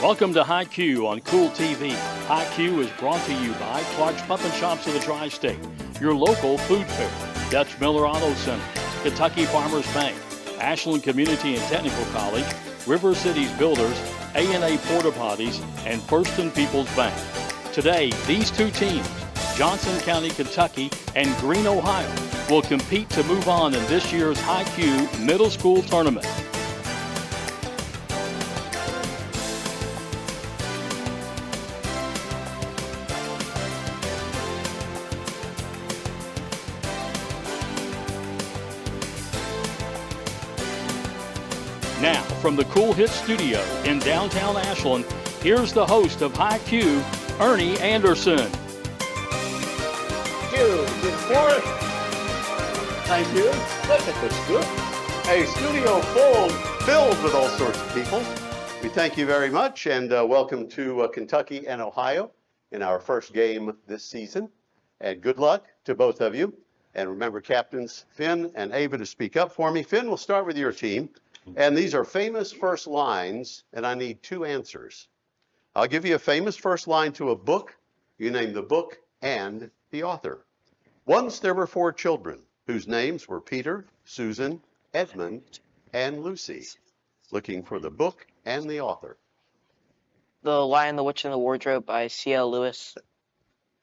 Welcome to High Q on Cool TV. High Q is brought to you by Clark's Pump and Shops of the Tri-State, your local food fair, Dutch Miller Auto Center, Kentucky Farmers Bank, Ashland Community and Technical College, River Cities Builders, A&A Porta Potties, and First and People's Bank. Today, these two teams, Johnson County, Kentucky, and Greene, Ohio, will compete to move on in this year's High Q Middle School Tournament. Now, from the Cool Hit Studio in downtown Ashland, here's the host of High Q, Ernie Anderson. Good morning. Thank you. That's good. A studio filled with all sorts of people. We thank you very much and welcome to Kentucky and Ohio in our first game this season. And good luck to both of you. And remember, captains Finn and Ava to speak up for me. Finn, we'll start with your team. And these are famous first lines, and I need two answers. I'll give you a famous first line to a book. You name the book and the author. Once there were 4 children whose names were Peter, Susan, Edmund, and Lucy. Looking for the book and the author. The Lion, the Witch, and the Wardrobe by C.L. Lewis.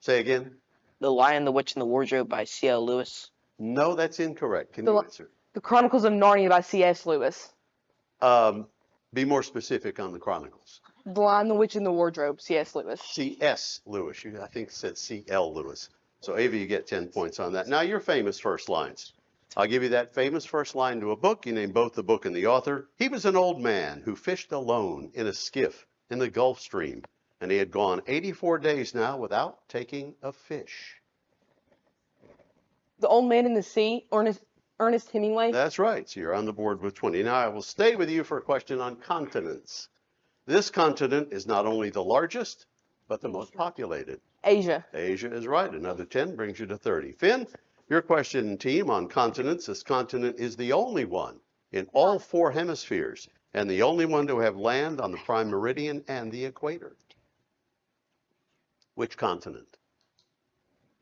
Say again. The Lion, the Witch, and the Wardrobe by C.L. Lewis. No, that's incorrect. Can you answer? The Chronicles of Narnia by C.S. Lewis. Be more specific on the Chronicles. The Lion, the Witch, and the Wardrobe, C.S. Lewis. C.S. Lewis. You, I think, said C.L. Lewis. So, Ava, you get 10 points on that. Now, your famous first lines. I'll give you that famous first line to a book. You name both the book and the author. He was an old man who fished alone in a skiff in the Gulf Stream, and he had gone 84 days now without taking a fish. The Old Man in the Sea, Ernest Hemingway. That's right. So you're on the board with 20. Now I will stay with you for a question on continents. This continent is not only the largest, but the most populated. Asia. Asia is right. Another 10 brings you to 30. Finn, your question, team, on continents. This continent is the only one in all 4 hemispheres and the only one to have land on the prime meridian and the equator. Which continent?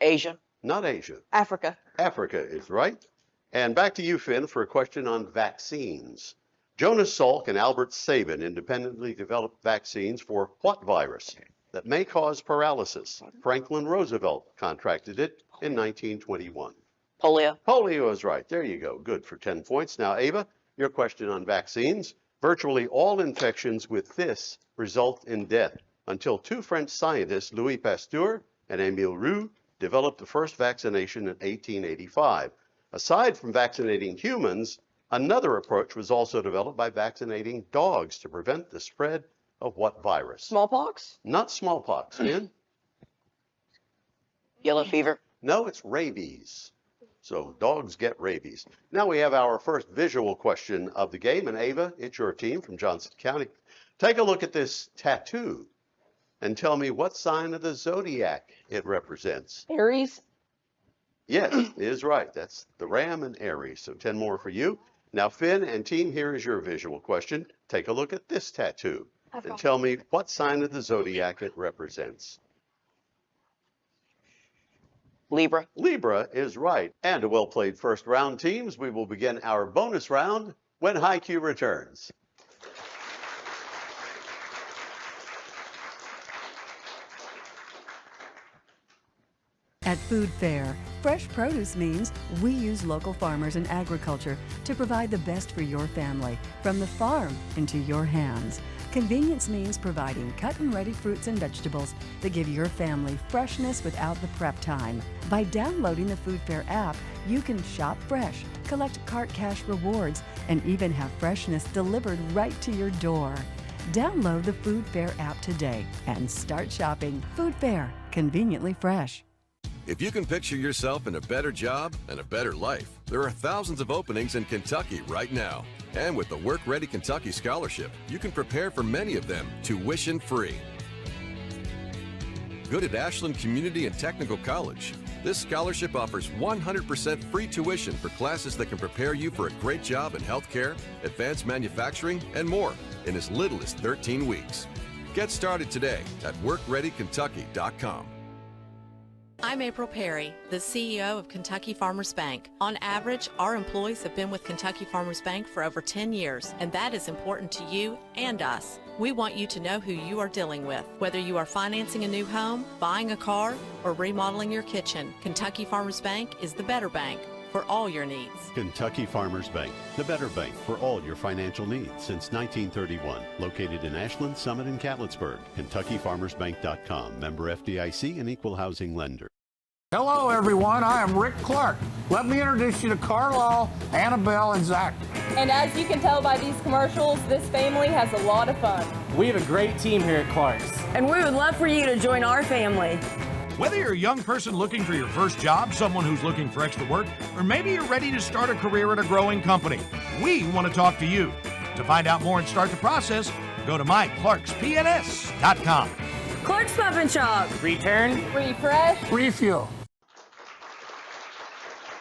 Asia. Not Asia. Africa. Africa is right. And back to you, Finn, for a question on vaccines. Jonas Salk and Albert Sabin independently developed vaccines for what virus that may cause paralysis? Franklin Roosevelt contracted it in 1921. Polio. Polio is right. There you go. Good for 10 points. Now, Ava, your question on vaccines. Virtually all infections with this result in death until 2 French scientists, Louis Pasteur and Émile Roux, developed the first vaccination in 1885. Aside from vaccinating humans, another approach was also developed by vaccinating dogs to prevent the spread of what virus? Smallpox? Not smallpox, Finn. Yellow fever. No, it's rabies. So dogs get rabies. Now we have our first visual question of the game. And Ava, it's your team from Johnson County. Take a look at this tattoo and tell me what sign of the zodiac it represents. Aries? Yes, it is right. That's the Ram and Aries. So 10 more for you. Now, Finn and team, here is your visual question. Take a look at this tattoo and tell me what sign of the zodiac it represents. Libra. Libra is right. And a well-played first round, teams. We will begin our bonus round when High Q returns. At Food Fair, fresh produce means we use local farmers and agriculture to provide the best for your family, from the farm into your hands. Convenience means providing cut and ready fruits and vegetables that give your family freshness without the prep time. By downloading the Food Fair app, you can shop fresh, collect cart cash rewards, and even have freshness delivered right to your door. Download the Food Fair app today and start shopping. Food Fair, conveniently fresh. If you can picture yourself in a better job and a better life, there are thousands of openings in Kentucky right now. And with the Work Ready Kentucky Scholarship, you can prepare for many of them tuition-free. Good at Ashland Community and Technical College. This scholarship offers 100% free tuition for classes that can prepare you for a great job in healthcare, advanced manufacturing, and more in as little as 13 weeks. Get started today at WorkReadyKentucky.com. I'm April Perry, the CEO of Kentucky Farmers Bank. On average, our employees have been with Kentucky Farmers Bank for over 10 years, and that is important to you and us. We want you to know who you are dealing with. Whether you are financing a new home, buying a car, or remodeling your kitchen, Kentucky Farmers Bank is the better bank for all your needs. Kentucky Farmers Bank, the better bank for all your financial needs since 1931. Located in Ashland, Summit, and Catlettsburg. KentuckyFarmersBank.com. Member FDIC and Equal Housing Lender. Hello, everyone. I am Rick Clark. Let me introduce you to Carlisle, Annabelle, and Zach. And as you can tell by these commercials, this family has a lot of fun. We have a great team here at Clark's. And we would love for you to join our family. Whether you're a young person looking for your first job, someone who's looking for extra work, or maybe you're ready to start a career at a growing company, we want to talk to you. To find out more and start the process, go to myclarkspns.com. Clark's Pump and Shop. Return. Refresh. Refuel.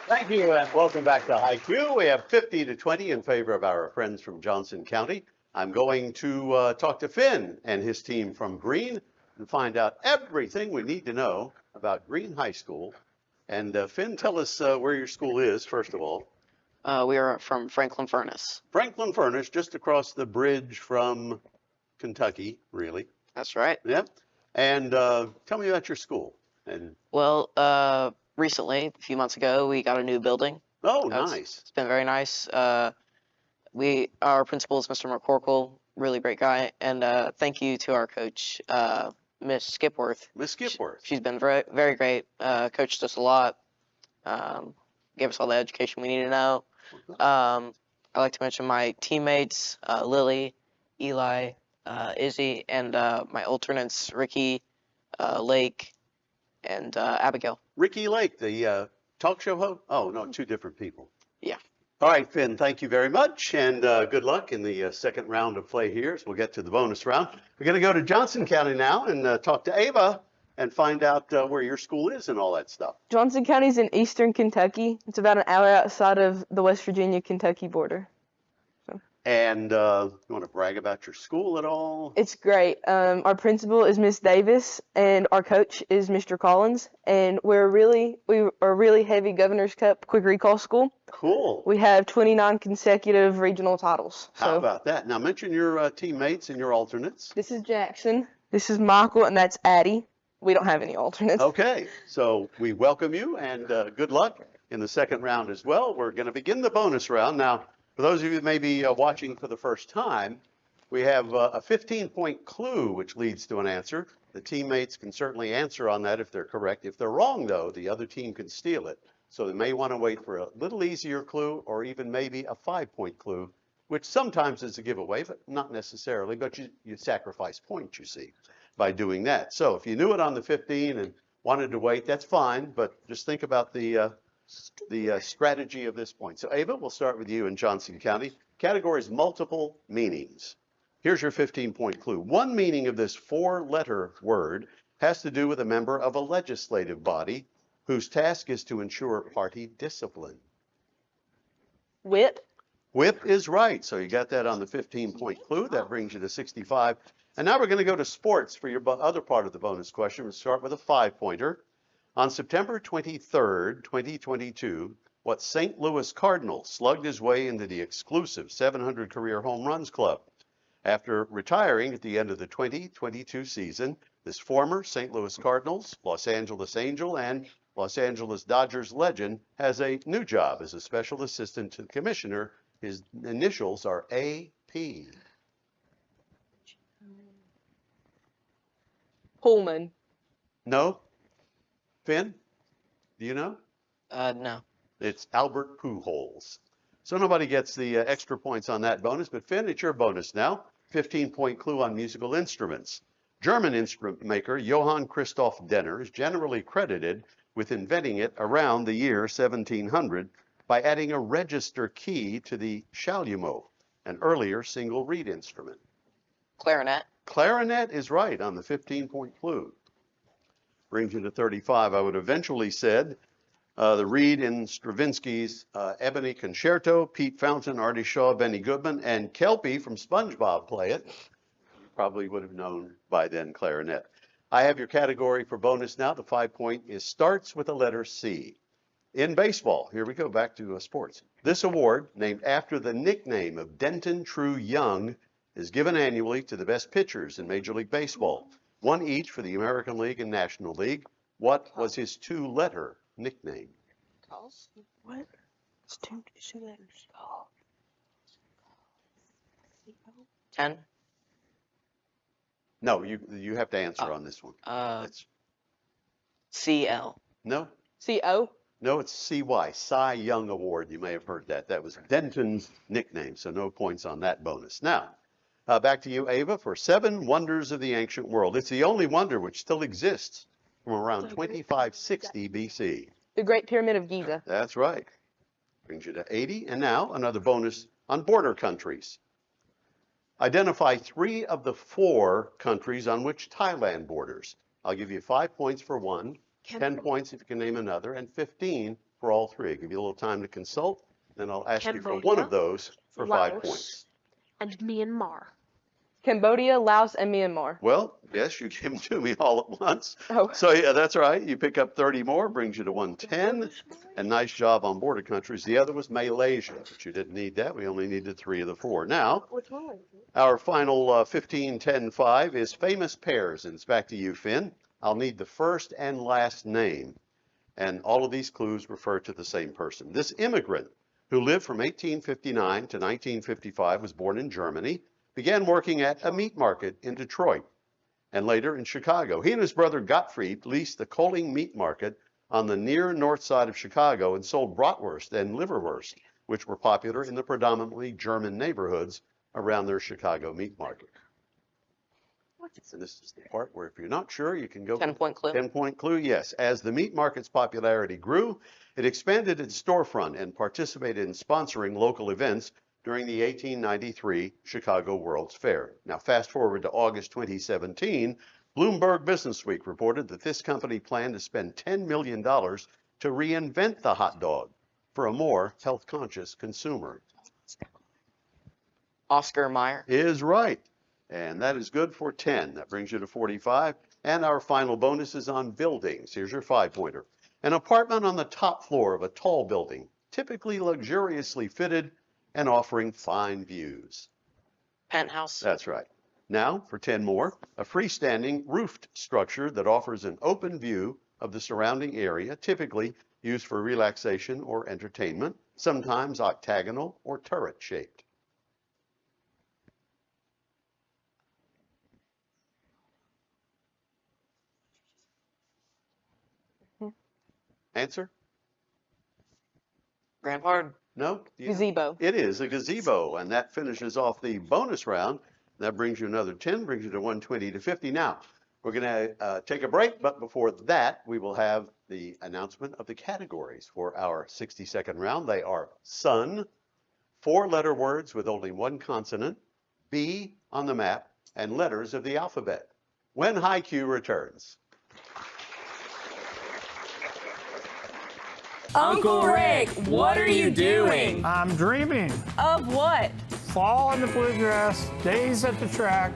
Thank you, and welcome back to IQ. We have 50-20 in favor of our friends from Johnson County. I'm going to talk to Finn and his team from Green and find out everything we need to know about Green High School. And Finn, tell us where your school is, first of all. We are from Franklin Furnace. Franklin Furnace, just across the bridge from Kentucky, really. That's right. Yep. And tell me about your school. And Well, recently, a few months ago, we got a new building. Oh, nice. It's been very nice. Our principal is Mr. McCorkle, really great guy. And thank you to our coach, Miss Skipworth. Miss Skipworth. She's been very, very great. Coached us a lot. Gave us all the education we need to know. I'd like to mention my teammates, Lily, Eli, Izzy, and my alternates, Ricky, Lake, and Abigail. Ricky Lake, the talk show host? Oh, no, two different people. Yeah. All right, Finn, thank you very much, and good luck in the second round of play here. So we'll get to the bonus round. We're going to go to Johnson County now and talk to Ava and find out where your school is and all that stuff. Johnson County is in eastern Kentucky. It's about an hour outside of the West Virginia-Kentucky border. And you want to brag about your school at all? It's great. Our principal is Miss Davis, and our coach is Mr. Collins, and we are a really heavy Governor's Cup quick recall school. Cool. We have 29 consecutive regional titles. How about that? Now mention your teammates and your alternates. This is Jackson, this is Michael, and that's Addie. We don't have any alternates. Okay, so we welcome you, and good luck in the second round as well. We're going to begin the bonus round now. For those of you who may be watching for the first time, we have a 15-point clue which leads to an answer. The teammates can certainly answer on that if they're correct. If they're wrong, though, the other team can steal it. So they may want to wait for a little easier clue or even maybe a 5-point clue, which sometimes is a giveaway, but not necessarily. But you sacrifice points, you see, by doing that. So if you knew it on the 15 and wanted to wait, that's fine. But just think about the strategy of this point. So Ava, we'll start with you in Johnson County. Category is multiple meanings. Here's your 15-point clue. One meaning of this 4-letter word has to do with a member of a legislative body whose task is to ensure party discipline. Whip. Whip is right. So you got that on the 15-point clue. That brings you to 65. And now we're going to go to sports for your other part of the bonus question. We'll start with a 5-pointer. On September 23rd, 2022, what St. Louis Cardinal slugged his way into the exclusive 700 career home runs club? After retiring at the end of the 2022 season, this former St. Louis Cardinals, Los Angeles Angel, and Los Angeles Dodgers legend has a new job as a special assistant to the commissioner. His initials are AP. Pullman. No? Finn, do you know? No. It's Albert Pujols. So nobody gets the extra points on that bonus, but Finn, it's your bonus now. 15-point clue on musical instruments. German instrument maker Johann Christoph Denner is generally credited with inventing it around the year 1700 by adding a register key to the chalumeau, an earlier single reed instrument. Clarinet. Clarinet is right on the 15-point clue. Brings you to 35. I would eventually said the reed in Stravinsky's Ebony Concerto, Pete Fountain, Artie Shaw, Benny Goodman, and Kelpie from SpongeBob play it. probably would have known by then clarinet. I have your category for bonus now. The 5-point starts with the letter C. In baseball, here we go back to sports. This award, named after the nickname of Denton True Young, is given annually to the best pitchers in Major League Baseball, one each for the American League and National League. What was his 2-letter nickname? What? It's 2 letters. 10. No, you have to answer on this one. CL. No, CO. no, it's CY, Cy Young Award. You may have heard that. That was Denton's nickname, so no points on that bonus. Now, back to you, Ava, for 7 wonders of the ancient world. It's the only wonder which still exists from around 2560 BC. The Great Pyramid of Giza. That's right. Brings you to 80. And now another bonus on border countries. Identify 3 of the 4 countries on which Thailand borders. I'll give you 5 points for one, 10 points if you can name another, and 15 for all 3. I'll give you a little time to consult, then I'll ask you for one of those for 5 points. And Myanmar. Cambodia, Laos, and Myanmar. Well, yes, you give them to me all at once. Oh. So yeah, that's right. You pick up 30 more, brings you to 110. And nice job on border countries. The other was Malaysia, but you didn't need that. We only needed 3 of the 4. Now, our final 15, 10, 5 is famous pairs. And it's back to you, Finn. I'll need the first and last name. And all of these clues refer to the same person. This immigrant who lived from 1859 to 1955 was born in Germany, began working at a meat market in Detroit and later in Chicago. He and his brother Gottfried leased the Kohling Meat Market on the near north side of Chicago and sold bratwurst and liverwurst, which were popular in the predominantly German neighborhoods around their Chicago meat market. And this is the part where if you're not sure, you can go 10-point clue. 10-point clue, yes. As the meat market's popularity grew, it expanded its storefront and participated in sponsoring local events during the 1893 Chicago World's Fair. Now, fast forward to August 2017, Bloomberg Businessweek reported that this company planned to spend $10 million to reinvent the hot dog for a more health-conscious consumer. Oscar Mayer. Is right. And that is good for 10. That brings you to 45. And our final bonus is on buildings. Here's your 5-pointer. An apartment on the top floor of a tall building, typically luxuriously fitted and offering fine views. Penthouse. That's right. Now, for 10 more, a freestanding roofed structure that offers an open view of the surrounding area, typically used for relaxation or entertainment, sometimes octagonal or turret-shaped. Answer? Rampart. No? Gazebo. It is a gazebo, and that finishes off the bonus round. That brings you another 10, brings you to 120 to 50. Now, we're going to take a break, but before that, we will have the announcement of the categories for our 60-second round. They are sun, 4-letter words with only 1 consonant, B on the map, and letters of the alphabet. When High Q returns. Uncle Rick, what are you doing? I'm dreaming. Of what? Fall on the bluegrass, days at the track,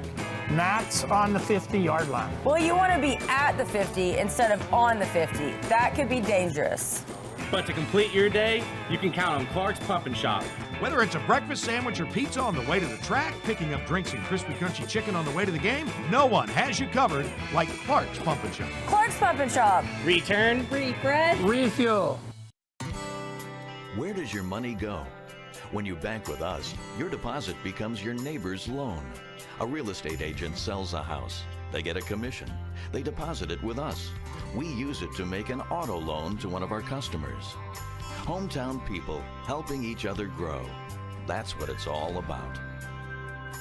Nats on the 50-yard line. Well, you want to be at the 50 instead of on the 50. That could be dangerous. But to complete your day, you can count on Clark's Pump and Shop. Whether it's a breakfast sandwich or pizza on the way to the track, picking up drinks and crispy crunchy chicken on the way to the game, no one has you covered like Clark's Pump and Shop. Clark's Pump and Shop. Return. Refresh. Refuel. Where does your money go? When you bank with us, your deposit becomes your neighbor's loan. A real estate agent sells a house. They get a commission. They deposit it with us. We use it to make an auto loan to one of our customers. Hometown people helping each other grow. That's what it's all about.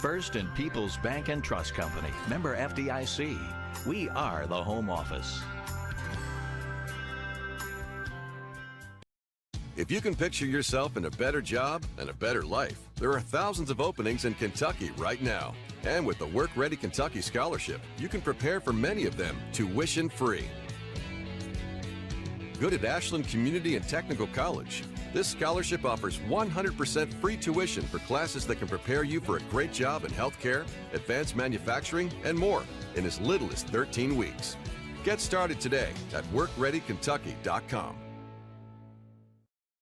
First and People's Bank and Trust Company, member FDIC. We are the home office. If you can picture yourself in a better job and a better life, there are thousands of openings in Kentucky right now. And with the Work Ready Kentucky Scholarship, you can prepare for many of them tuition-free. Good at Ashland Community and Technical College. This scholarship offers 100% free tuition for classes that can prepare you for a great job in healthcare, advanced manufacturing, and more in as little as 13 weeks. Get started today at WorkReadyKentucky.com.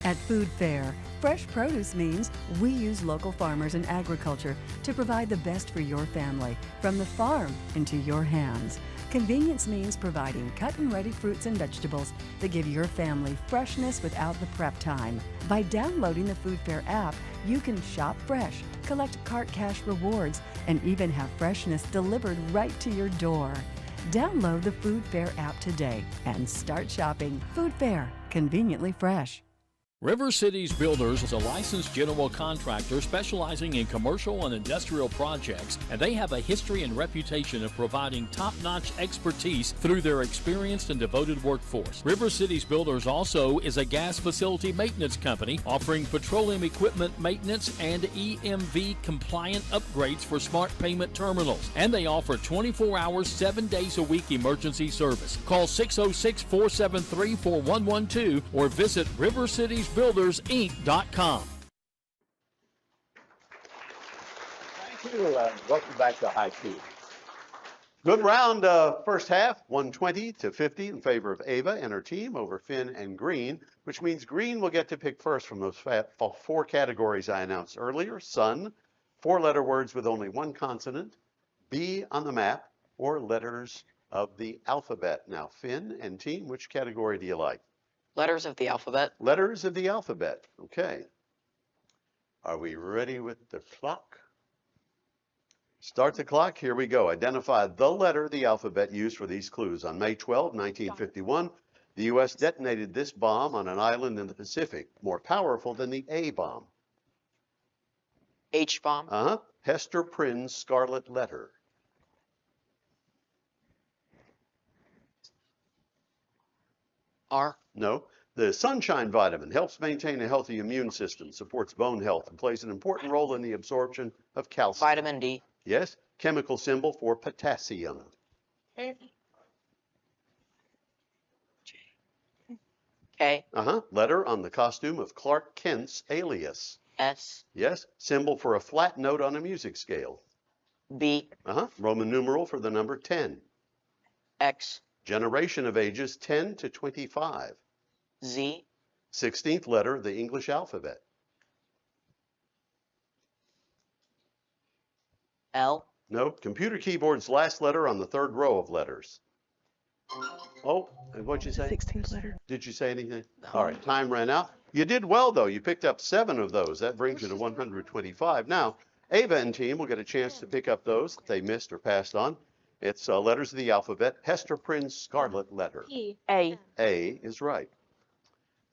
At Food Fair, fresh produce means we use local farmers and agriculture to provide the best for your family, from the farm into your hands. Convenience means providing cut and ready fruits and vegetables that give your family freshness without the prep time. By downloading the Food Fair app, you can shop fresh, collect Cart Cash rewards, and even have freshness delivered right to your door. Download the Food Fair app today and start shopping. Food Fair, conveniently fresh. River Cities Builders is a licensed general contractor specializing in commercial and industrial projects, and they have a history and reputation of providing top-notch expertise through their experienced and devoted workforce. River Cities Builders also is a gas facility maintenance company offering petroleum equipment maintenance and EMV compliant upgrades for smart payment terminals, and they offer 24 hours, 7 days a week emergency service. Call 606-473-4112 or visit rivercitiesbuildersinc.com. Thank you. Welcome back to High Key. Good round, first half, 120-50 in favor of Ava and her team over Finn and Green, which means Green will get to pick first from those four categories I announced earlier: sun, four-letter words with only one consonant, B on the map, or letters of the alphabet. Now, Finn and team, which category do you like? Letters of the alphabet. Letters of the alphabet. Okay. Are we ready with the clock? Start the clock. Here we go. Identify the letter of the alphabet used for these clues. On May 12, 1951, the U.S. detonated this bomb on an island in the Pacific, more powerful than the A bomb. H bomb. Hester Prynne's Scarlet Letter. R. No. The sunshine vitamin helps maintain a healthy immune system, supports bone health, and plays an important role in the absorption of calcium. Vitamin D. Yes. Chemical symbol for potassium. K. Letter on the costume of Clark Kent's alias. S. Yes. Symbol for a flat note on a music scale. B. Roman numeral for the number 10. X. Generation of ages 10 to 25. Z. 16th letter of the English alphabet. L. No. Computer keyboard's last letter on the third row of letters. Oh, and what'd you say? 16th letter. Did you say anything? All right, time ran out. You did well, though. You picked up 7 of those. That brings you to 125. Now, Ava and team will get a chance to pick up those that they missed or passed on. It's letters of the alphabet. Hester Prynne's Scarlet Letter. A. A is right.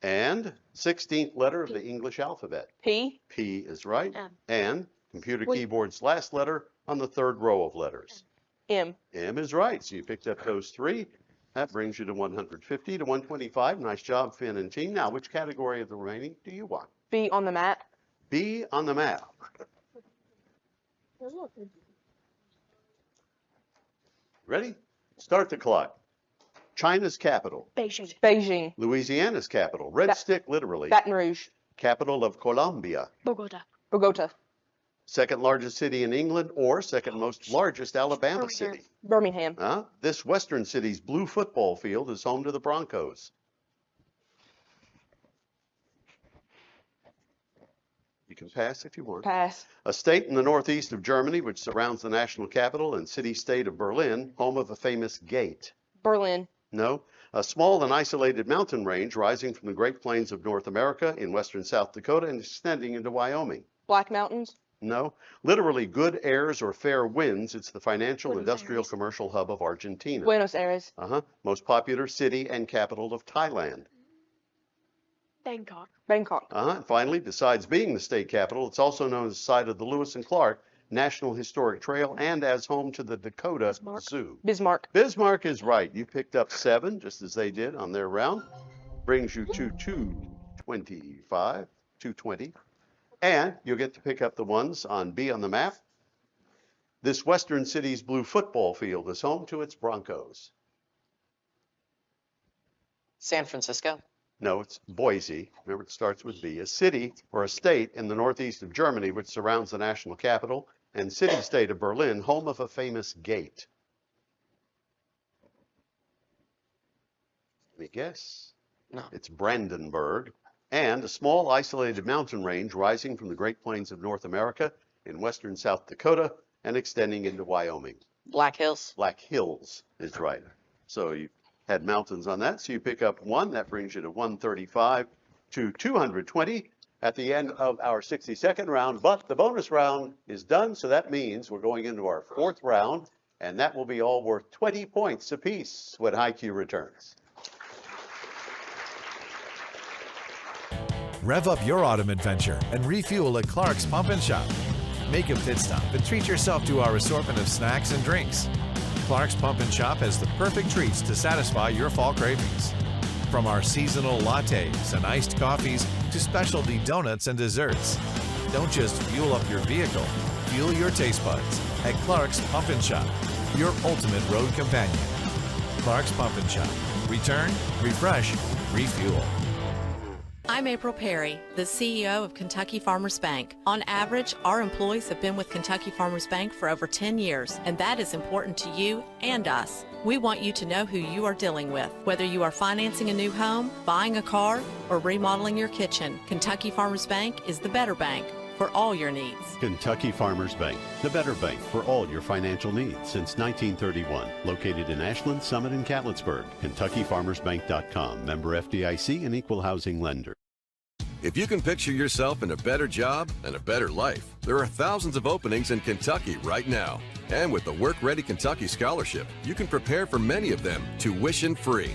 And 16th letter of the English alphabet. P. P is right. And computer keyboard's last letter on the third row of letters. M. M is right. So you picked up those 3. That brings you to 150 to 125. Nice job, Finn and team. Now, which category of the remaining do you want? B on the map. B on the map. Ready? Start the clock. China's capital. Beijing. Beijing. Louisiana's capital. Red stick, literally. Baton Rouge. Capital of Colombia. Bogota. Bogota. Second largest city in England, or second most largest Alabama city. Birmingham. This western city's blue football field is home to the Broncos. You can pass if you want. Pass. A state in the northeast of Germany which surrounds the national capital and city-state of Berlin, home of a famous gate. Berlin. No. A small and isolated mountain range rising from the Great Plains of North America in western South Dakota and extending into Wyoming. Black Mountains. No. Literally good airs or fair winds. It's the financial, industrial, commercial hub of Argentina. Buenos Aires. Most popular city and capital of Thailand. Bangkok. Bangkok. And finally, besides being the state capital, it's also known as the site of the Lewis and Clark National Historic Trail and as home to the Dakota Zoo. Bismarck. Bismarck is right. You picked up 7, just as they did on their round. Brings you to 220. And you'll get to pick up the ones on B on the map. This western city's blue football field is home to its Broncos. San Francisco. No, it's Boise. Remember, it starts with B. A city or a state in the northeast of Germany, which surrounds the national capital and city-state of Berlin, home of a famous gate. Any guess? No. It's Brandenburg, and a small isolated mountain range rising from the Great Plains of North America in western South Dakota and extending into Wyoming. Black Hills. Black Hills is right. So you had mountains on that, so you pick up 1. That brings you to 135 to 220 at the end of our 60-second round. But the bonus round is done, so that means we're going into our 4th round, and that will be all worth 20 points apiece when HiQ returns. Rev up your autumn adventure and refuel at Clark's Pump and Shop. Make a pit stop and treat yourself to our assortment of snacks and drinks. Clark's Pump and Shop has the perfect treats to satisfy your fall cravings. From our seasonal lattes and iced coffees to specialty donuts and desserts. Don't just fuel up your vehicle, fuel your taste buds at Clark's Pump and Shop, your ultimate road companion. Clark's Pump and Shop. Return, refresh, refuel. I'm April Perry, the CEO of Kentucky Farmers Bank. On average, our employees have been with Kentucky Farmers Bank for over 10 years, and that is important to you and us. We want you to know who you are dealing with. Whether you are financing a new home, buying a car, or remodeling your kitchen, Kentucky Farmers Bank is the better bank for all your needs. Kentucky Farmers Bank, the better bank for all your financial needs since 1931. Located in Ashland, Summit, and Catlettsburg. KentuckyFarmersBank.com. Member FDIC and equal housing lender. If you can picture yourself in a better job and a better life, there are thousands of openings in Kentucky right now. And with the Work Ready Kentucky Scholarship, you can prepare for many of them tuition-free.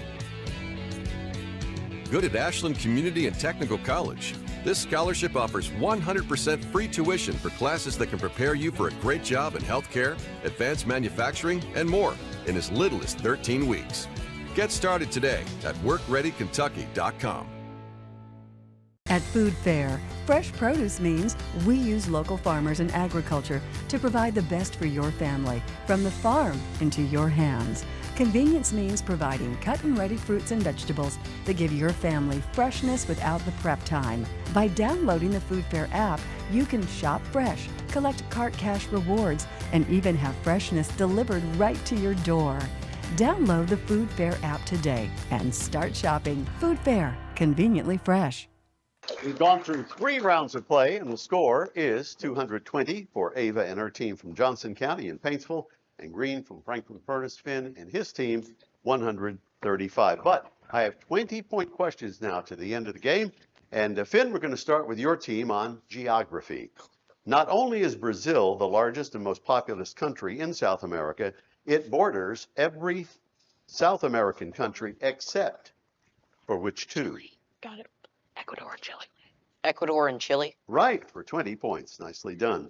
Good at Ashland Community and Technical College. This scholarship offers 100% free tuition for classes that can prepare you for a great job in healthcare, advanced manufacturing, and more in as little as 13 weeks. Get started today at WorkReadyKentucky.com. At Food Fair, fresh produce means we use local farmers and agriculture to provide the best for your family, from the farm into your hands. Convenience means providing cut and ready fruits and vegetables that give your family freshness without the prep time. By downloading the Food Fair app, you can shop fresh, collect cart cash rewards, and even have freshness delivered right to your door. Download the Food Fair app today and start shopping. Food Fair, conveniently fresh. We've gone through 3 rounds of play, and the score is 220 for Ava and her team from Johnson County and Paintsville, and Green from Franklin Furnace, Finn and his team 135. But I have 20-point questions now to the end of the game. And Finn, we're going to start with your team on geography. Not only is Brazil the largest and most populous country in South America, it borders every South American country except for which 2? Got it. Ecuador and Chile. Ecuador and Chile. Right, for 20 points. Nicely done.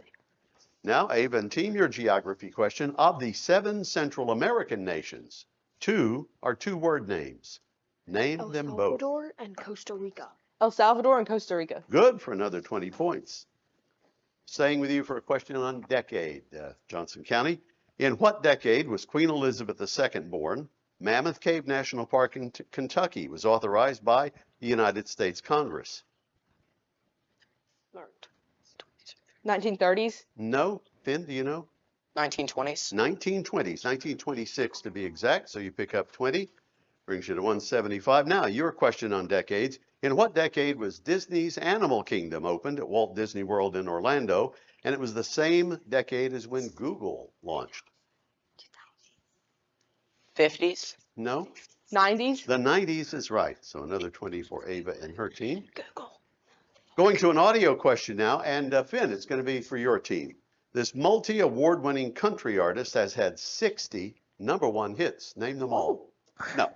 Now, Ava and team, your geography question. Of the 7 Central American nations, 2 are 2-word names. Name them both. El Salvador and Costa Rica. El Salvador and Costa Rica. Good, for another 20 points. Staying with you for a question on decade, Johnson County. In what decade was Queen Elizabeth II born? Mammoth Cave National Park in Kentucky was authorized by the United States Congress. 1930s? No. Finn, do you know? 1920s. 1920s. 1926 to be exact. So you pick up 20. Brings you to 175. Now, your question on decades. In what decade was Disney's Animal Kingdom opened at Walt Disney World in Orlando? And it was the same decade as when Google launched. 50s? No. 90s? The 90s is right. So another 20 for Ava and her team. Google. Going to an audio question now. And Finn, it's going to be for your team. This multi-award-winning country artist has had 60 #1 hits. Name them all. No.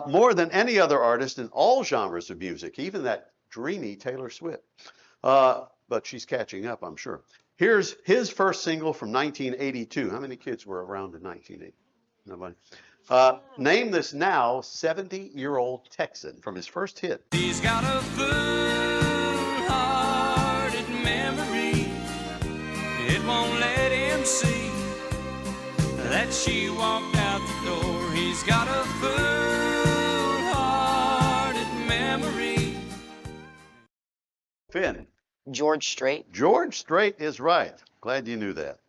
More than any other artist in all genres of music, even that dreamy Taylor Swift. But she's catching up, I'm sure. Here's his first single from 1982. How many kids were around in 1980? Nobody. Name this now 70-year-old Texan from his first hit. He's got a full-hearted memory. It won't let him see that she walked out the door. He's got a full-hearted Finn. George Strait. George Strait is right. Glad you knew that.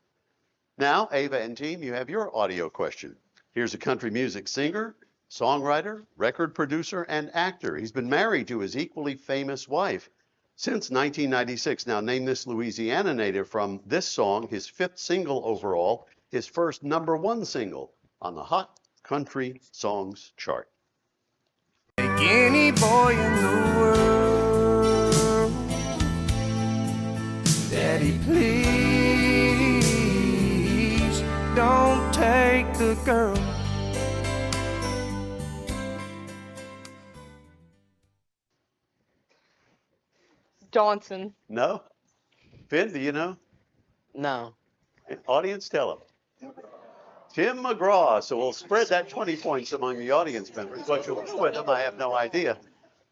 Now, Ava and team, you have your audio question. Here's a country music singer, songwriter, record producer, and actor. He's been married to his equally famous wife since 1996. Now, name this Louisiana native from this song, his 5th single overall, his first #1 single on the Hot Country Songs chart. Take any boy in the world, Daddy, please don't take the girl. Johnson. No? Finn, do you know? No. Audience, tell him. Tim McGraw. So we'll spread that 20 points among the audience members. What you'll do with them, I have no idea.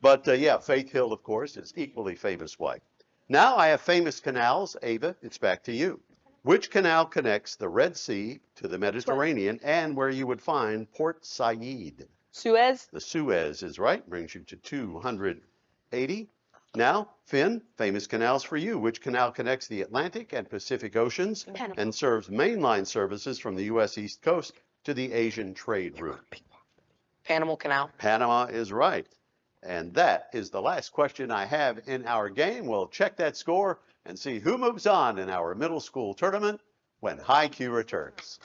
But yeah, Faith Hill, of course, his equally famous wife. Now I have famous canals. Ava, it's back to you. Which canal connects the Red Sea to the Mediterranean and where you would find Port Said? Suez. The Suez is right, brings you to 280. Now, Finn, famous canals for you. Which canal connects the Atlantic and Pacific Oceans and serves mainline services from the U.S. East Coast to the Asian trade route? Panama Canal. Panama is right. And that is the last question I have in our game. We'll check that score and see who moves on in our middle school tournament when High Q returns.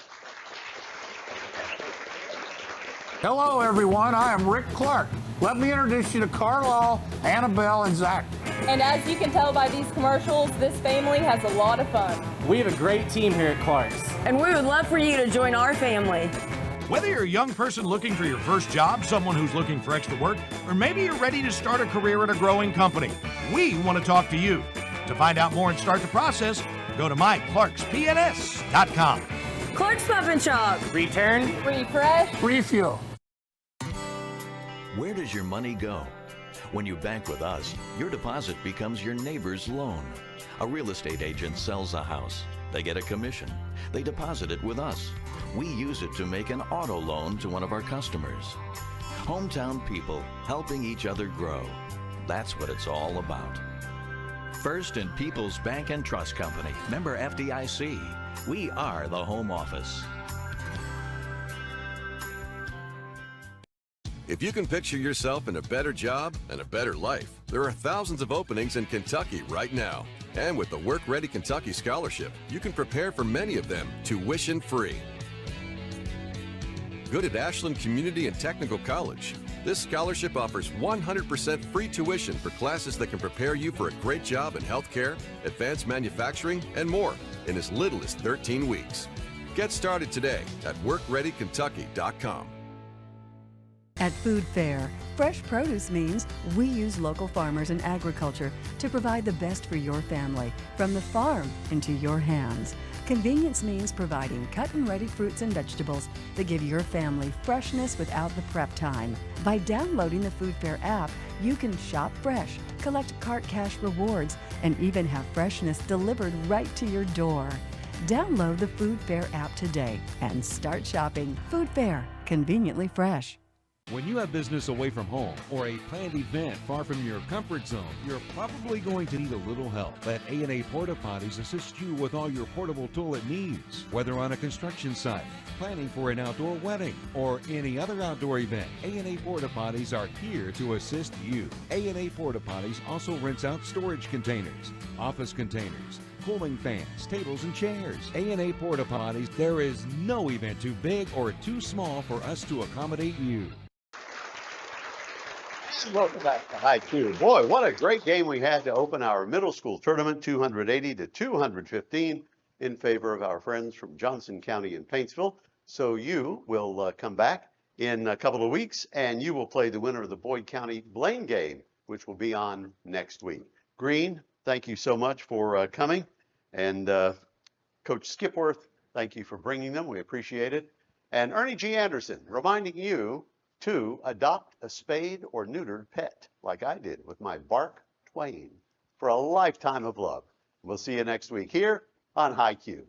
Hello, everyone. I am Rick Clark. Let me introduce you to Carlisle, Annabelle, and Zach. And as you can tell by these commercials, this family has a lot of fun. We have a great team here at Clark's. And we would love for you to join our family. Whether you're a young person looking for your first job, someone who's looking for extra work, or maybe you're ready to start a career at a growing company, we want to talk to you. To find out more and start the process, go to myclarkspns.com. Clark's Pump and Shop. Return. Refresh. Refuel. Where does your money go? When you bank with us, your deposit becomes your neighbor's loan. A real estate agent sells a house. They get a commission. They deposit it with us. We use it to make an auto loan to one of our customers. Hometown people helping each other grow. That's what it's all about. First and People's Bank and Trust Company, member FDIC. We are the home office. If you can picture yourself in a better job and a better life, there are thousands of openings in Kentucky right now. And with the Work Ready Kentucky Scholarship, you can prepare for many of them tuition-free. Good at Ashland Community and Technical College. This scholarship offers 100% free tuition for classes that can prepare you for a great job in healthcare, advanced manufacturing, and more in as little as 13 weeks. Get started today at WorkReadyKentucky.com. At Food Fair, fresh produce means we use local farmers and agriculture to provide the best for your family, from the farm into your hands. Convenience means providing cut and ready fruits and vegetables that give your family freshness without the prep time. By downloading the Food Fair app, you can shop fresh, collect Cart Cash rewards, and even have freshness delivered right to your door. Download the Food Fair app today and start shopping. Food Fair, conveniently fresh. When you have business away from home or a planned event far from your comfort zone, you're probably going to need a little help. Let A&A Porta Potties assist you with all your portable toilet needs. Whether on a construction site, planning for an outdoor wedding, or any other outdoor event, A&A Porta Potties are here to assist you. A&A Porta Potties also rents out storage containers, office containers, cooling fans, tables, and chairs. A&A Porta Potties, there is no event too big or too small for us to accommodate you. Welcome back to High Q. Boy, what a great game we had to open our middle school tournament, 280 to 215 in favor of our friends from Johnson County and Paintsville. So you will come back in a couple of weeks and you will play the winner of the Boyd County Blaine game, which will be on next week. Green, thank you so much for coming. And Coach Skipworth, thank you for bringing them. We appreciate it. And Ernie G. Anderson reminding you to adopt a spayed or neutered pet like I did with my Bark Twain for a lifetime of love. We'll see you next week here on High Q.